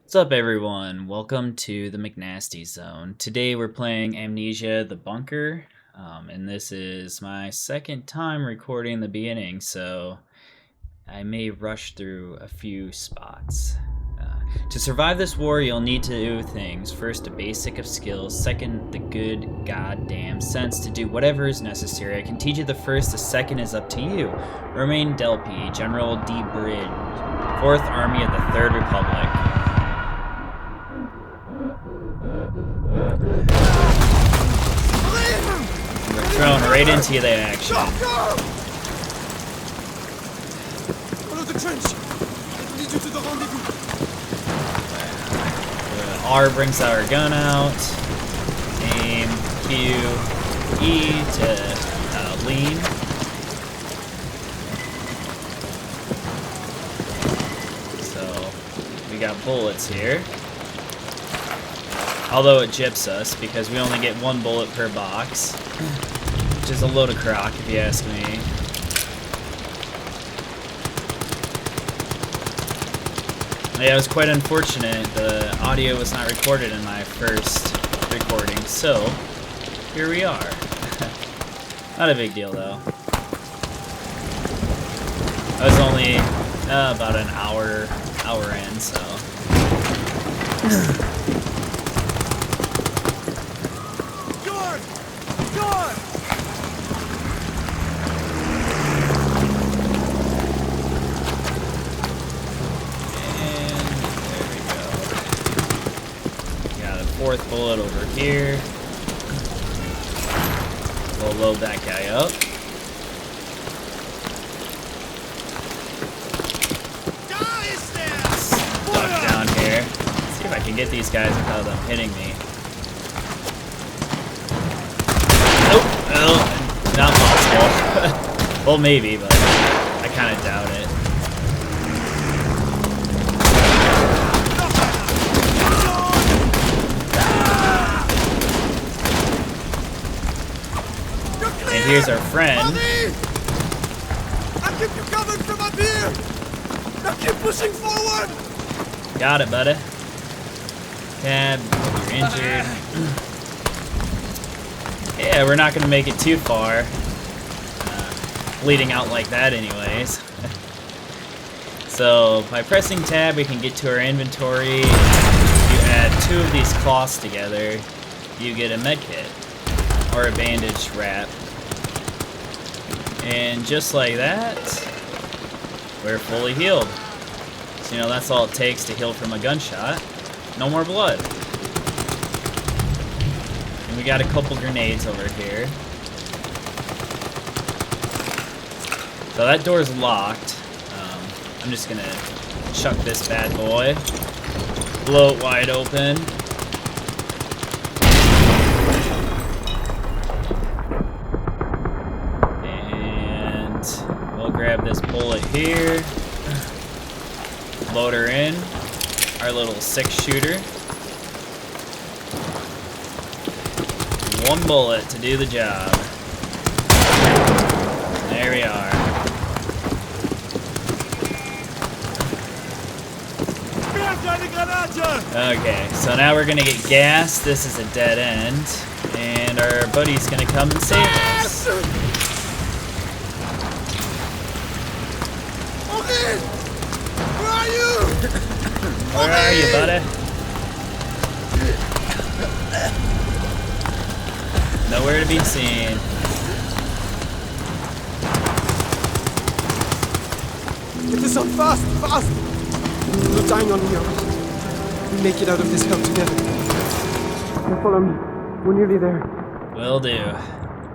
What's up, everyone? Welcome to the McNasty Zone. Today we're playing Amnesia: The Bunker, and this is my second time recording the beginning, so I may rush through a few spots. To survive this war, you'll need to do things. First, a basic of skills. Second, the good goddamn sense to do whatever is necessary. I can teach you the first, the second is up to you. Romain Delpy, General D. Bridge, 4th Army of the Third Republic. We're thrown right into the action. Follow the trench. It will lead you to the rendezvous. R brings our gun out. Aim, Q, E to lean. So we got bullets here. Although it gyps us because we only get one bullet per box, which is a load of crock if you ask me. Yeah, it was quite unfortunate. The audio was not recorded in my first recording, so here we are. Not a big deal though. I was only about an hour in, so. Fourth bullet over here. We'll load that guy up. Duck down here. See if I can get these guys without them hitting me. Nope. Well, not possible. Well, maybe, but I kind of doubt it. And here's our friend. I keep you covered from up here. Now keep pushing forward. Got it, buddy. Tab, you're injured. Yeah, we're not gonna make it too far. Bleeding out like that anyways. So by pressing tab we can get to our inventory. If you add 2 of these cloths together, you get a med kit or a bandage wrap. And just like that, we're fully healed. So, that's all it takes to heal from a gunshot. No more blood. And we got a couple grenades over here. So that door's locked. I'm just gonna chuck this bad boy. Blow it wide open. Grab this bullet here, load her in, our little 6-shooter. 1 bullet to do the job. There we are. Okay, so now we're gonna get gas. This is a dead end, and our buddy's gonna come and save us. Where are you? Where are you, buddy? Nowhere to be seen. Get this on fast, fast! No dying on me. We make it out of this hell together. Now follow me. We're nearly there. Will do.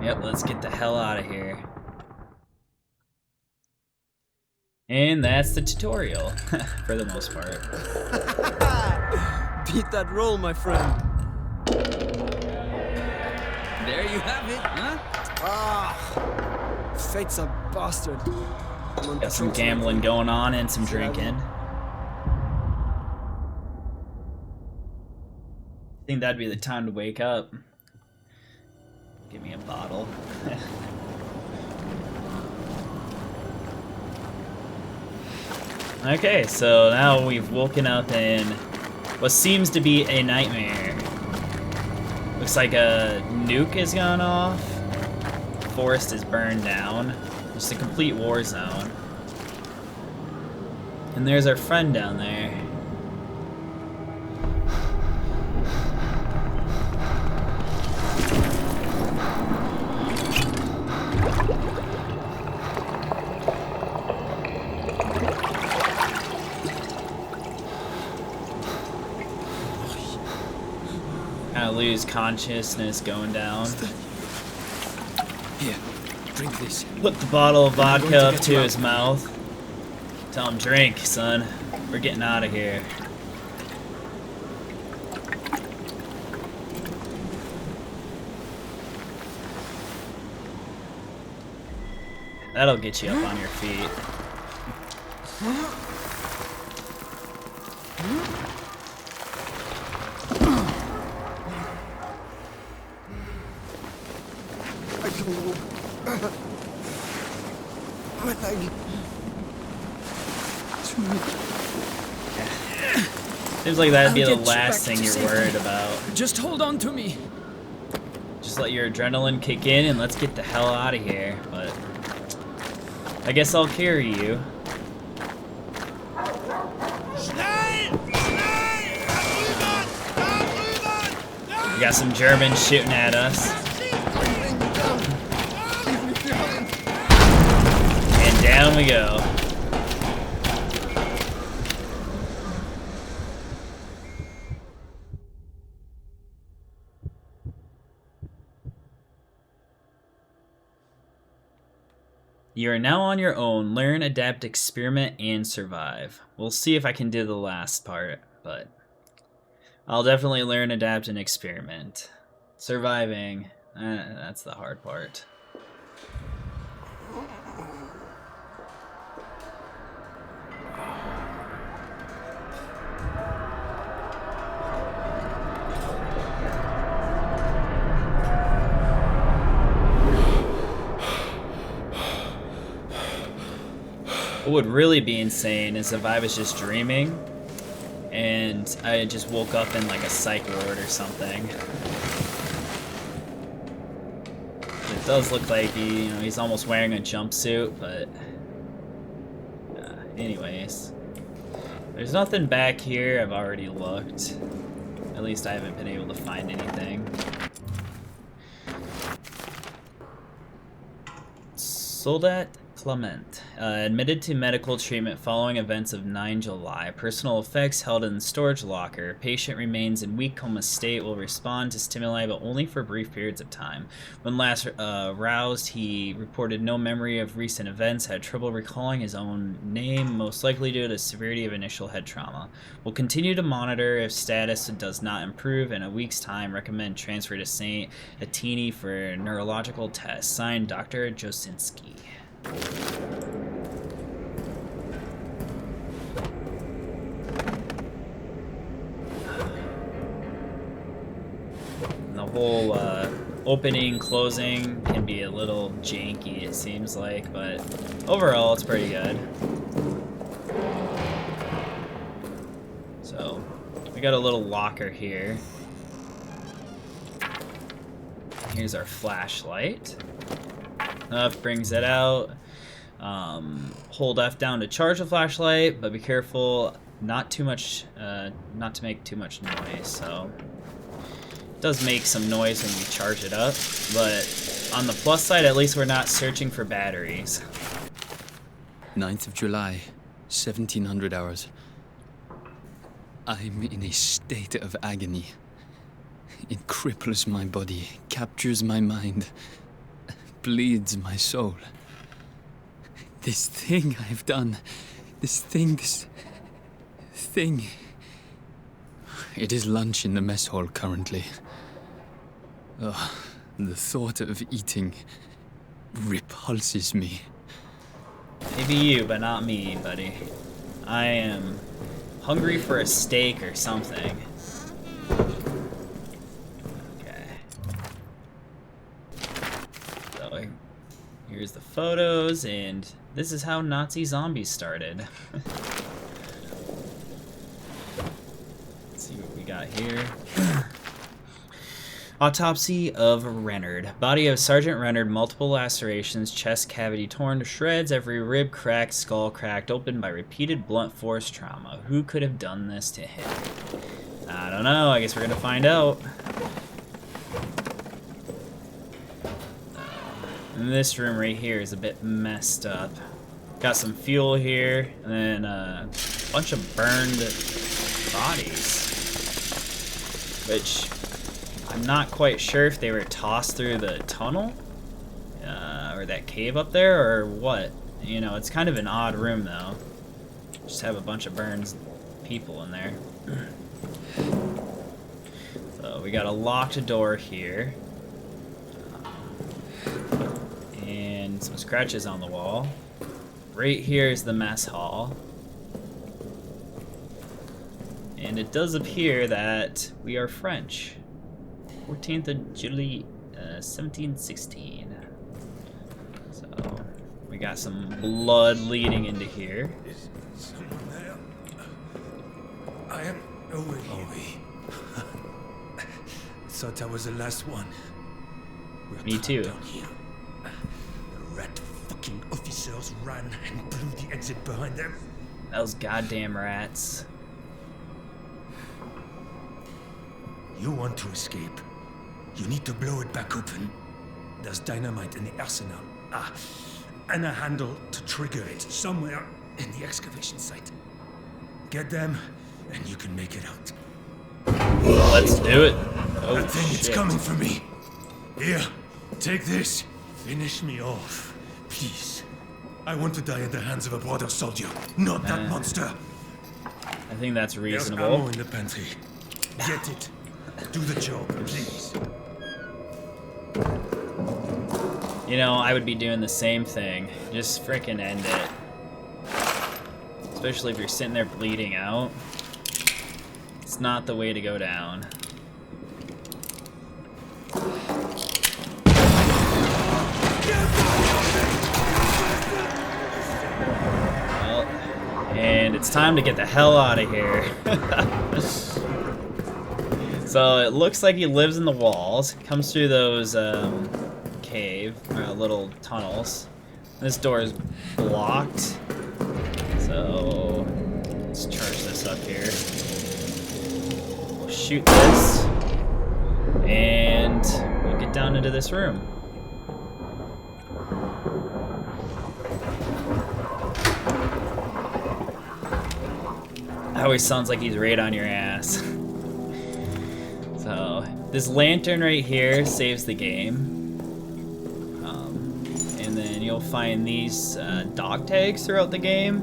Yep, let's get the hell out of here. And that's the tutorial, for the most part. Beat that roll, my friend. There you have it, huh? Ah, fate's a bastard. Got some gambling going on and some drinking. I think that'd be the time to wake up. Give me a bottle. Okay, so now we've woken up in what seems to be a nightmare. Looks like a nuke has gone off. The forest is burned down. Just a complete war zone. And there's our friend down there. Kind of lose consciousness going down. Here, drink this. Put the bottle of I'm going vodka to up get to you his out. mouth. Tell him, drink, son. We're getting out of here. That'll get you up on your feet. I don't know. My leg. Too weak. Seems like that'd be I'll the get you last back thing to you're safety. worried about. Just hold on to me. Just let your adrenaline kick in and let's get the hell out of here. But I guess I'll carry you. We got some Germans shooting at us. And down we go. You are now on your own. Learn, adapt, experiment, and survive. We'll see if I can do the last part, but I'll definitely learn, adapt, and experiment. Surviving, that's the hard part. What would really be insane is if I was just dreaming and I just woke up in like a psych ward or something. It does look like he's almost wearing a jumpsuit, but anyways. There's nothing back here. I've already looked. At least I haven't been able to find anything. Soldat Clement, admitted to medical treatment following events of 9 July. Personal effects held in storage locker. Patient remains in weak coma state, will respond to stimuli but only for brief periods of time. When last roused, he reported no memory of recent events, had trouble recalling his own name, most likely due to the severity of initial head trauma. Will continue to monitor. If status does not improve in a week's time, recommend transfer to St. Attini for neurological tests. Signed, Dr. Josinski. The whole opening, closing can be a little janky, it seems like, but overall it's pretty good. So, we got a little locker here. Here's our flashlight. Brings it out. Hold F down to charge the flashlight, but be careful not to make too much noise. So it does make some noise when you charge it up, but on the plus side, at least we're not searching for batteries. 9th of July, 1700 hours. I'm in a state of agony. It cripples my body, captures my mind, bleeds my soul. This thing I've done, this thing. It is lunch in the mess hall currently. Ugh, the thought of eating repulses me. Maybe you, but not me, buddy. I am hungry for a steak or something. Okay. So here's the photos, and this is how Nazi zombies started. Let's see we got here? Autopsy of Renard. Body of Sergeant Renard, multiple lacerations, chest cavity torn to shreds, every rib cracked, skull cracked open by repeated blunt force trauma. Who could have done this to him? I don't know. I guess we're gonna find out. And this room right here is a bit messed up. Got some fuel here, and then a bunch of burned bodies, which I'm not quite sure if they were tossed through the tunnel or that cave up there or what. You know, it's kind of an odd room though. Just have a bunch of burned people in there. So we got a locked door here. And some scratches on the wall. Right here is the mess hall. And it does appear that we are French. 14th of July, 1716. So, we got some blood leading into here. Is someone there? I am Owie. Thought I was the last one. We're Me too. down here. The rat fucking officers ran and blew the exit behind them. Those goddamn rats. You want to escape? You need to blow it back open. There's dynamite in the arsenal. And a handle to trigger it somewhere in the excavation site. Get them, and you can make it out. Let's do it. Oh, I think it's shit. coming for me. Here, take this. Finish me off, please. I want to die at the hands of a brother soldier, not that monster. I think that's There's ammo reasonable. in the pantry. Get it. Do the job, please. You know, I would be doing the same thing. Just frickin' end it. Especially if you're sitting there bleeding out. It's not the way to go down. Well, and it's time to get the hell out of here. So it looks like he lives in the walls. Comes through those little tunnels. This door is blocked. So let's charge this up here. We'll shoot this. And we'll get down into this room. That always sounds like he's right on your ass. So, this lantern right here saves the game. And then you'll find these dog tags throughout the game.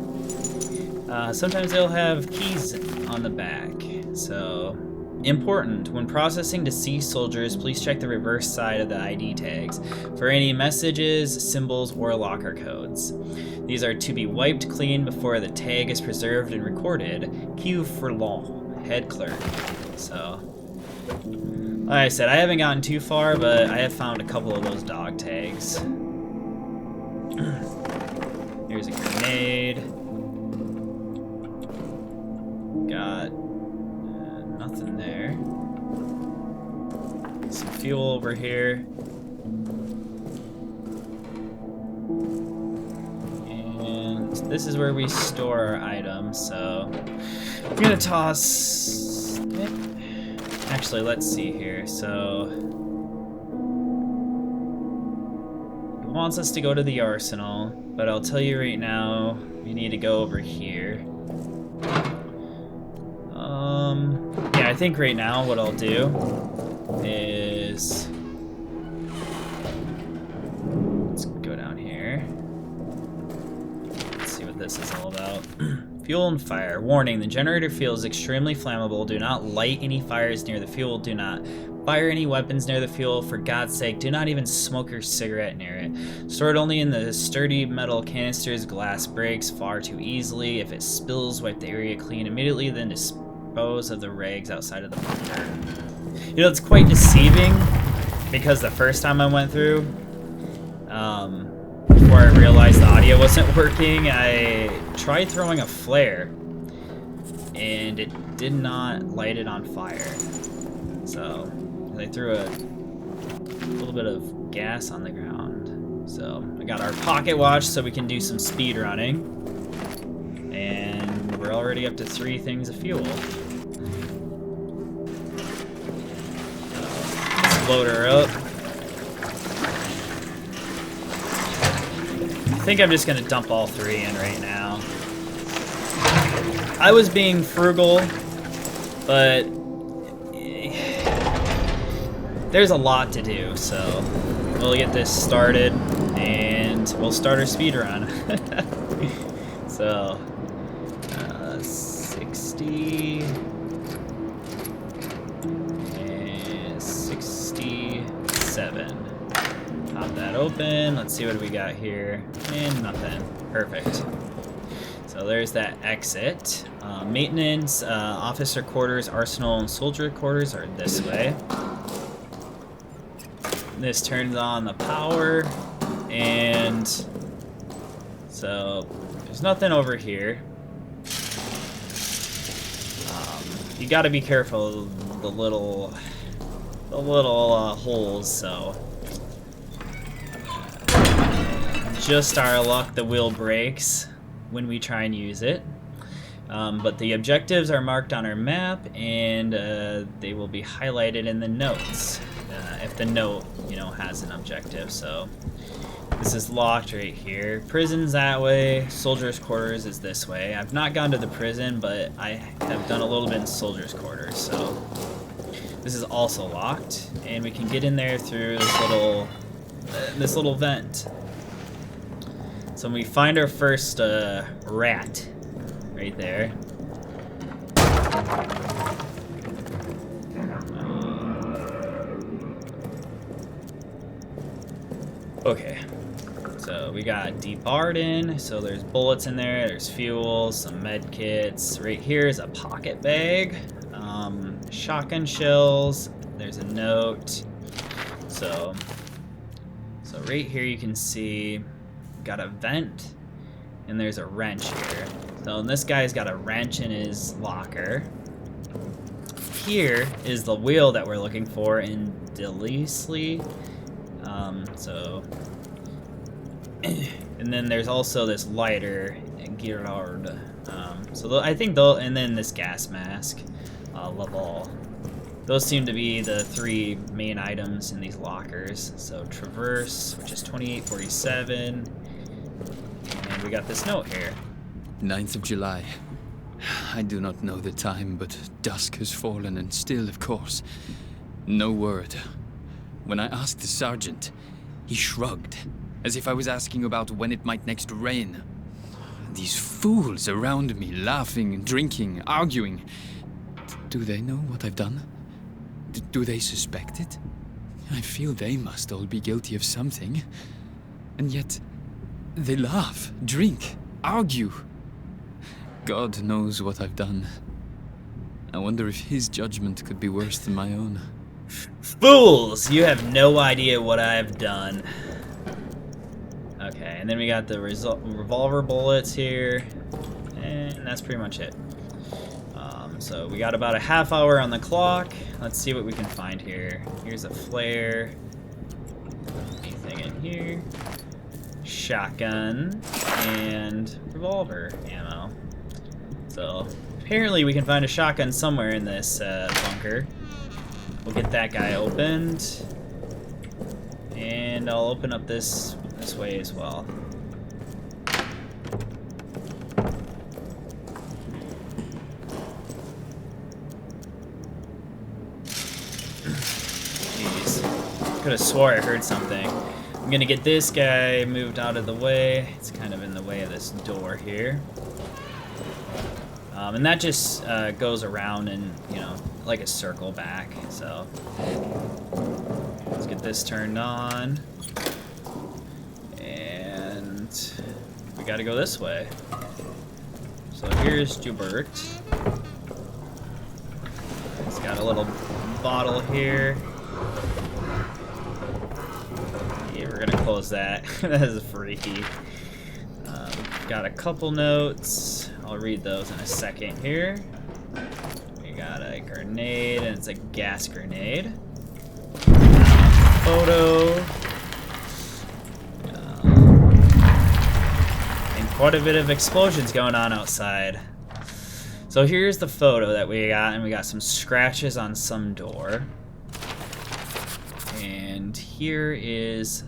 Sometimes they'll have keys on the back. So, important. When processing deceased soldiers, please check the reverse side of the ID tags for any messages, symbols, or locker codes. These are to be wiped clean before the tag is preserved and recorded. Q for law, head clerk. So, like I said, I haven't gotten too far, but I have found a couple of those dog tags. Here's a grenade. Got nothing there. Some fuel over here. And this is where we store our items, so I'm gonna toss it. Actually, let's see here. So it wants us to go to the arsenal, but I'll tell you right now, we need to go over here. Yeah, I think right now what I'll do is let's go down here. Let's see what this is all about. Fuel and fire. Warning, the generator fuel is extremely flammable. Do not light any fires near the fuel. Do not fire any weapons near the fuel. For God's sake, do not even smoke your cigarette near it. Store it only in the sturdy metal canisters. Glass breaks far too easily. If it spills, wipe the area clean immediately, then dispose of the rags outside of the bunker. You know, it's quite deceiving because the first time I went through, before I realized the audio wasn't working, I tried throwing a flare, and it did not light it on fire. So they threw a little bit of gas on the ground. So I got our pocket watch so we can do some speed running. And we're already up to 3 things of fuel. Let's load her up. I think I'm just gonna dump all 3 in right now. I was being frugal, but there's a lot to do, so we'll get this started and we'll start our speed run. So 60 and 67. Pop that open. Let's see what we got here. And nothing. Perfect. So there's that exit. Maintenance, officer quarters, arsenal, and soldier quarters are this way. This turns on the power, and so there's nothing over here. You got to be careful of the little holes. So just our luck, the wheel breaks when we try and use it. But the objectives are marked on our map, and they will be highlighted in the notes if the note, has an objective. So this is locked right here. Prison's that way. Soldiers' quarters is this way. I've not gone to the prison, but I have done a little bit in soldiers' quarters. So this is also locked, and we can get in there through this little vent. So we find our first rat right there. Okay, so we got debarred in, so there's bullets in there, there's fuel, some med kits. Right here is a pocket bag, shotgun shells, there's a note. So right here you can see got a vent, and there's a wrench here. So this guy's got a wrench in his locker. Here is the wheel that we're looking for in Delisle. And then there's also this lighter, Girard. I think and then this gas mask, Laval. Those seem to be the 3 main items in these lockers. So Traverse, which is 2847, and we got this note here. 9th of July. I do not know the time, but dusk has fallen, and still, of course, no word. When I asked the sergeant, he shrugged, as if I was asking about when it might next rain. These fools around me, laughing, drinking, arguing. Do they know what I've done? Do they suspect it? I feel they must all be guilty of something. And yet, they laugh, drink, argue. God knows what I've done. I wonder if his judgment could be worse than my own. Fools! You have no idea what I've done. Okay, and then we got the revolver bullets here, and that's pretty much it. So we got about a half hour on the clock. Let's see what we can find here. Here's a flare. Anything in here? Shotgun and revolver ammo. So apparently we can find a shotgun somewhere in this bunker. We'll get that guy opened, and I'll open up this way as well. Jeez, could have swore I heard something. I'm gonna get this guy moved out of the way. It's kind of in the way of this door here. And that just goes around and, like a circle back. So let's get this turned on. And we gotta go this way. So here's Joubert. He's got a little bottle here. Yeah, we're gonna close that. That is freaky. Got a couple notes. I'll read those in a second here. grenade, and it's a gas grenade. Photo. And quite a bit of explosions going on outside. So here's the photo that we got, and we got some scratches on some door. And here is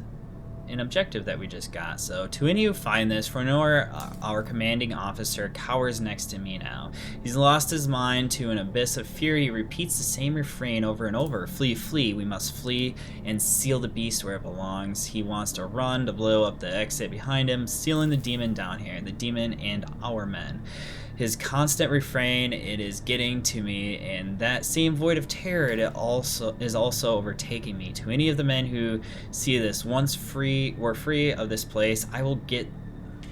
an objective that we just got. So to any who find this, Fornor, our commanding officer, cowers next to me now. He's lost his mind to an abyss of fury. He repeats the same refrain over and over. Flee, flee, we must flee and seal the beast where it belongs. He wants to run, to blow up the exit behind him, sealing the demon down here, the demon and our men. His constant refrain, it is getting to me, and that same void of terror it is also overtaking me. To any of the men who see this, once we're free of this place, I will get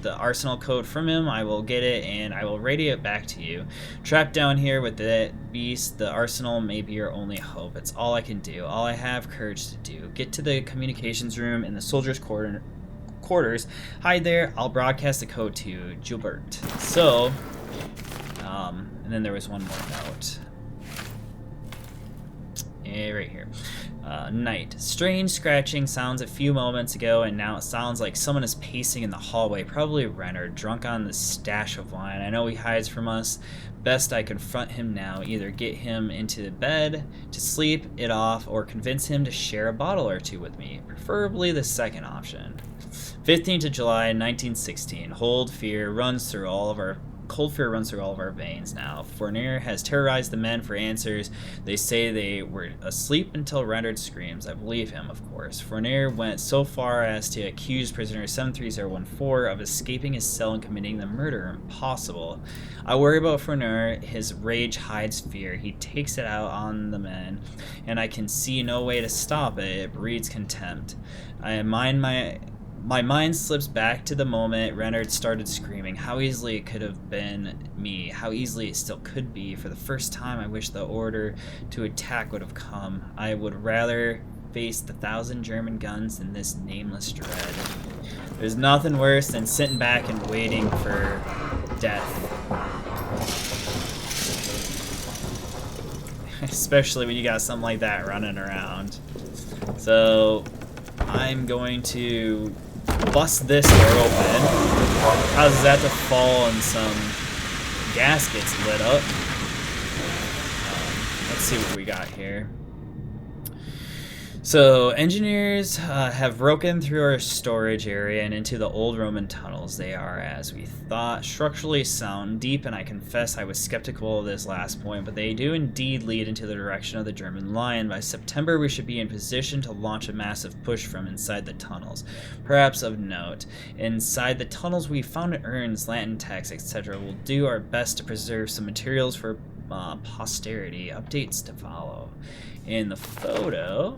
the arsenal code from him, I will get it, and I will radio it back to you. Trapped down here with the beast, the arsenal may be your only hope. It's all I can do, all I have courage to do. Get to the communications room in the soldiers' quarters. Hide there, I'll broadcast the code to Gilbert. So, and then there was one more note. Right here. Night. Strange scratching sounds a few moments ago, and now it sounds like someone is pacing in the hallway, probably Renner, drunk on the stash of wine. I know he hides from us. Best I confront him now, either get him into the bed to sleep it off, or convince him to share a bottle or two with me. Preferably the second option. 15th of July, 1916. Cold fear runs through all of our veins now. Fournier has terrorized the men for answers. They say they were asleep until rendered screams. I believe him, of course. Fournier went so far as to accuse prisoner 73014 of escaping his cell and committing the murder. Impossible. I worry about Fournier. His rage hides fear. He takes it out on the men, and I can see no way to stop it. It breeds contempt. My mind slips back to the moment Renard started screaming. How easily it could have been me. How easily it still could be. For the first time, I wish the order to attack would have come. I would rather face the 1,000 German guns than this nameless dread. There's nothing worse than sitting back and waiting for death. Especially when you got something like that running around. So, I'm going to bust this door open, causes that to fall and some gas gets lit up. Let's see what we got here. So, engineers have broken through our storage area and into the old Roman tunnels. They are, as we thought, structurally sound, deep, and I confess I was skeptical of this last point, but they do indeed lead into the direction of the German line. By September, we should be in position to launch a massive push from inside the tunnels. Perhaps of note, inside the tunnels we found urns, Latin texts, etc. We'll do our best to preserve some materials for posterity. Updates to follow. In the photo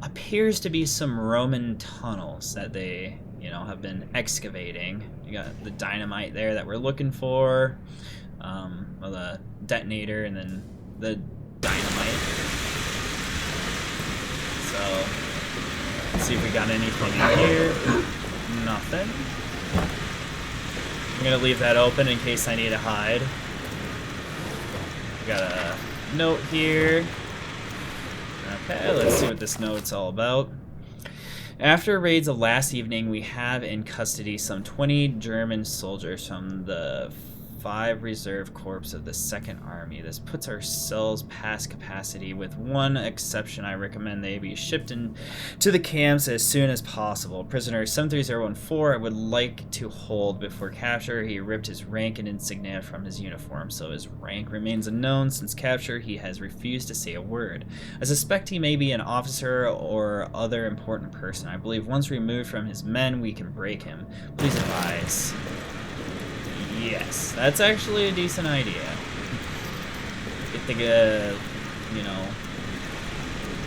appears to be some Roman tunnels that they, have been excavating. You got the dynamite there that we're looking for, or the detonator, and then the dynamite. So, let's see if we got anything in here. Nothing. I'm gonna leave that open in case I need to hide. We got a note here. Okay, let's see what this note's all about. After raids of last evening, we have in custody some 20 German soldiers from the 5 Reserve Corps of the 2nd Army. This puts our cells past capacity. With one exception, I recommend they be shipped to the camps as soon as possible. Prisoner 73014 I would like to hold before capture. He ripped his rank and insignia from his uniform, so his rank remains unknown. Since capture, he has refused to say a word. I suspect he may be an officer or other important person. I believe once removed from his men, we can break him. Please advise. Yes, that's actually a decent idea. Get the,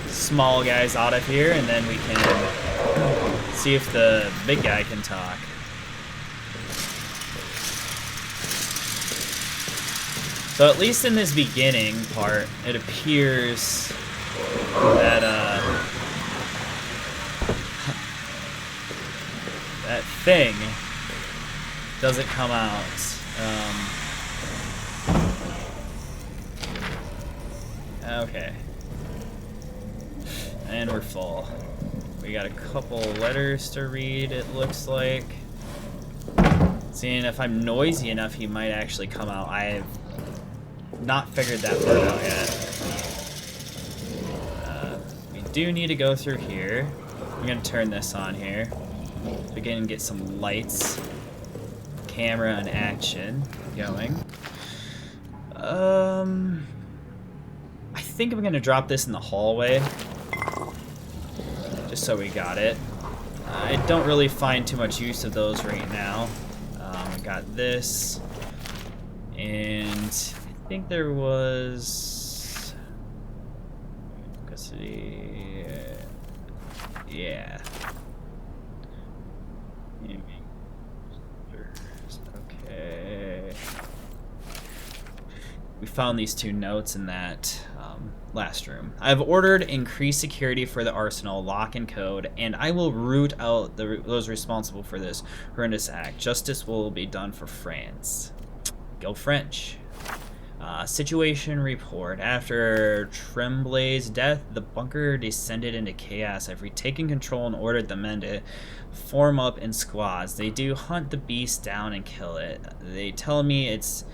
small guys out of here, and then we can see if the big guy can talk. So at least in this beginning part, it appears that, that thing doesn't come out. Okay. And we're full. We got a couple letters to read, it looks like. Seeing if I'm noisy enough, he might actually come out. I have not figured that part out yet. We do need to go through here. I'm gonna turn this on here. Begin and get some lights, camera, and action going. I think I'm gonna drop this in the hallway, just so we got it. I don't really find too much use of those right now. I got this, and I think there was custody. Yeah. Okay. We found these 2 notes in that last room. I've ordered increased security for the arsenal, lock and code, and I will root out those responsible for this horrendous act. Justice will be done for France. Go French. Situation report. After Tremblay's death, the bunker descended into chaos. I've retaken control and ordered the men to form up in squads. They do hunt the beast down and kill it. They tell me it's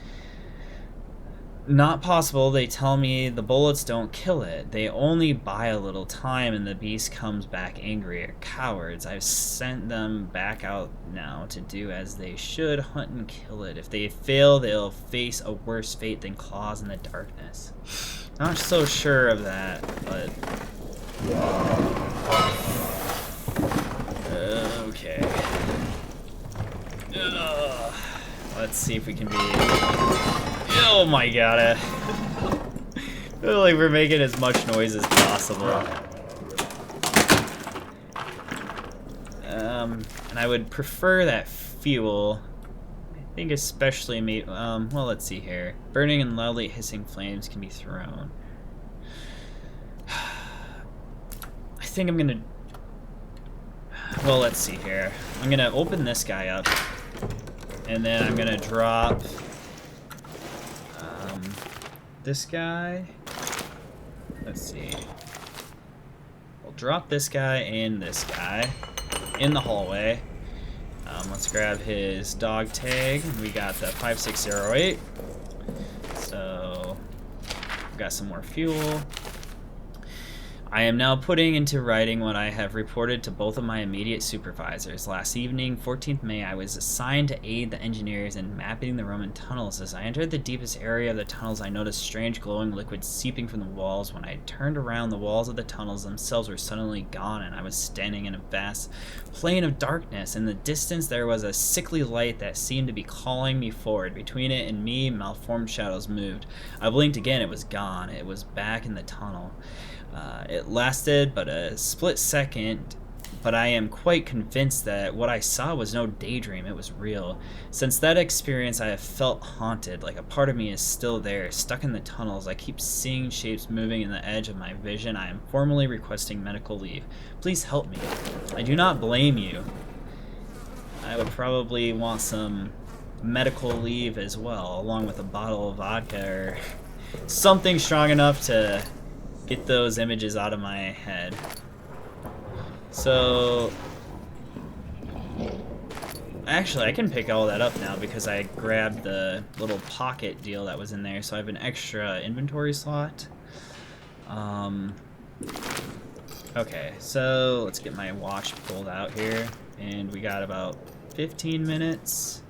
not possible. They tell me the bullets don't kill it. They only buy a little time and the beast comes back angrier. Cowards. I've sent them back out now to do as they should, hunt and kill it. If they fail, they'll face a worse fate than claws in the darkness. Not so sure of that, but... okay. Let's see if we can be... Oh my god. I feel like we're making as much noise as possible. And I would prefer that fuel. I think especially well, let's see here. Burning and loudly hissing flames can be thrown. I think I'm gonna... Well, let's see here. I'm gonna open this guy up. And then I'm gonna drop... this guy. Let's see. We'll drop this guy and this guy in the hallway. Let's grab his dog tag. We got the 5608. So we've got some more fuel. I am now putting into writing what I have reported to both of my immediate supervisors. Last evening, 14th May, I was assigned to aid the engineers in mapping the Roman tunnels. As I entered the deepest area of the tunnels, I noticed strange glowing liquid seeping from the walls. When I turned around, the walls of the tunnels themselves were suddenly gone, and I was standing in a vast plain of darkness. In the distance, there was a sickly light that seemed to be calling me forward. Between it and me, malformed shadows moved. I blinked again. It was gone. It was back in the tunnel. It lasted but a split second, but I am quite convinced that what I saw was no daydream, it was real. Since that experience, I have felt haunted, like a part of me is still there, stuck in the tunnels. I keep seeing shapes moving in the edge of my vision. I am formally requesting medical leave. Please help me. I do not blame you. I would probably want some medical leave as well, along with a bottle of vodka or something strong enough to get those images out of my head. So actually I can pick all that up now because I grabbed the little pocket deal that was in there, so I have an extra inventory slot. Okay, so let's get my watch pulled out here, and we got about 15 minutes.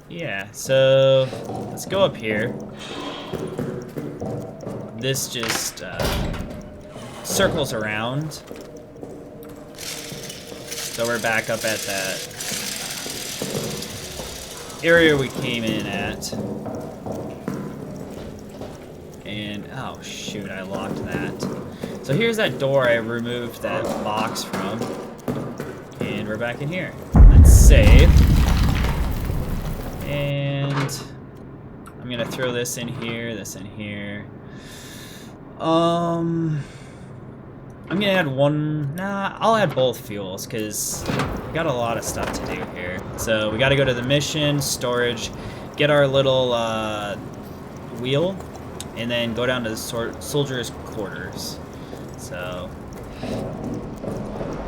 Yeah, so let's go up here. This just circles around. So we're back up at that area we came in at. And, oh shoot, I locked that. So here's that door I removed that box from. And we're back in here. Let's save. And I'm gonna throw this in here, this in here. I'm gonna add one. Nah, I'll add both fuels because we got a lot of stuff to do here. So we got to go to the mission, storage, get our little wheel, and then go down to the soldier's quarters. So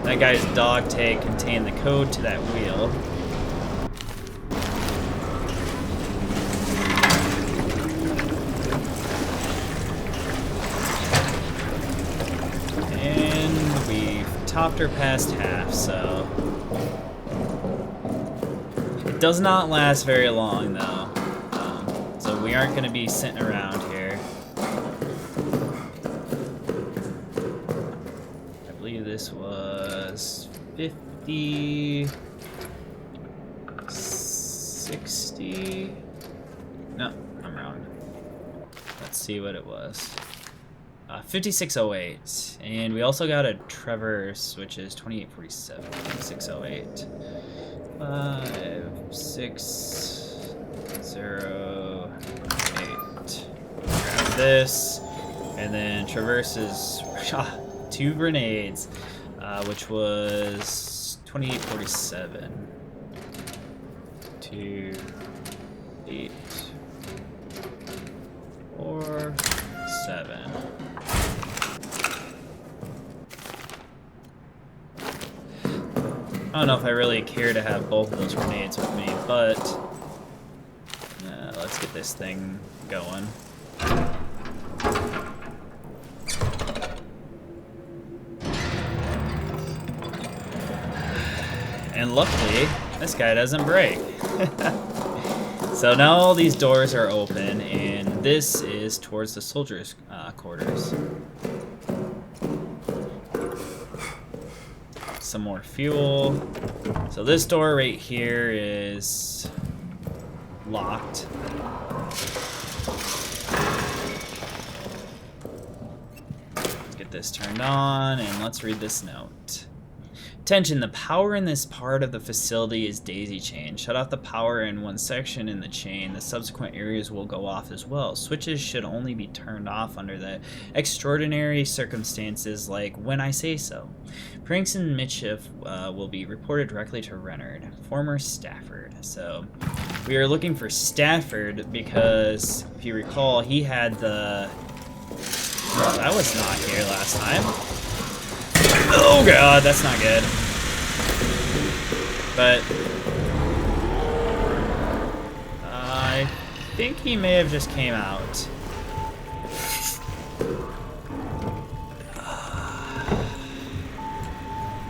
that guy's dog tag contained the code to that wheel. And we've topped her past half, so it does not last very long, though. So we aren't going to be sitting around here. I believe this was 50, 60. No, I'm wrong. Let's see what it was. 5608, and we also got a traverse, which is 2847. 5608. 5608. Grab this, and then traverse is 2 grenades, which was 2847. 2, 8, 4, 7. I don't know if I really care to have both of those grenades with me, but let's get this thing going. And luckily, this guy doesn't break. So now all these doors are open, and this is towards the soldiers' quarters. Some more fuel. So this door right here is locked. Let's get this turned on, and let's read this note. Attention, the power in this part of the facility is daisy chained. Shut off the power in one section in the chain. The subsequent areas will go off as well. Switches should only be turned off under the extraordinary circumstances like when I say so. Pranks and mischief will be reported directly to Renard, former Stafford. So we are looking for Stafford because, if you recall, he had the... Oh, that was not here last time. Oh god, that's not good. But I think he may have just came out.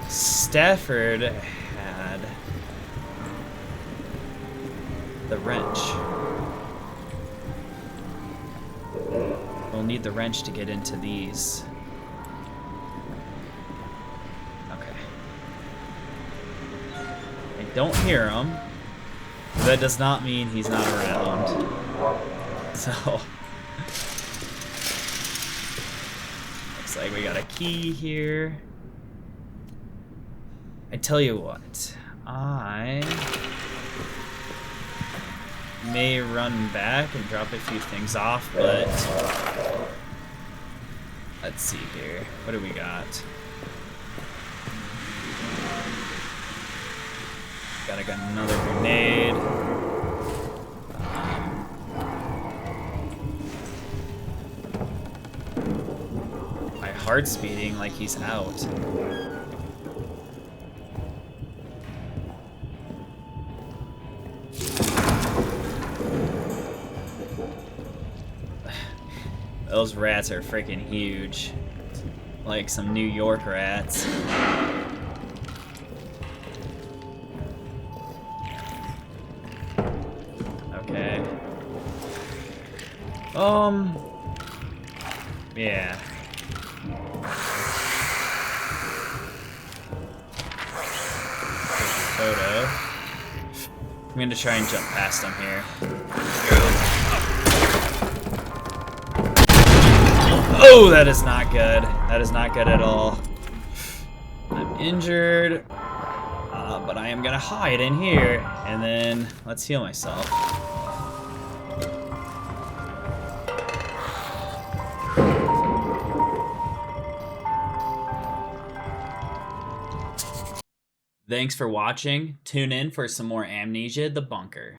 Stafford had the wrench. We'll need the wrench to get into these. Don't hear him. That does not mean he's not around. So looks like we got a key here. I tell you what, I may run back and drop a few things off, but let's see here. What do we got? I got another grenade. My heart's beating like he's out. Those rats are freaking huge. Like some New York rats. Yeah. Photo. I'm gonna try and jump past him here. Oh, that is not good. That is not good at all. I'm injured, but I am gonna hide in here, and then let's heal myself. Thanks for watching. Tune in for some more Amnesia: The Bunker.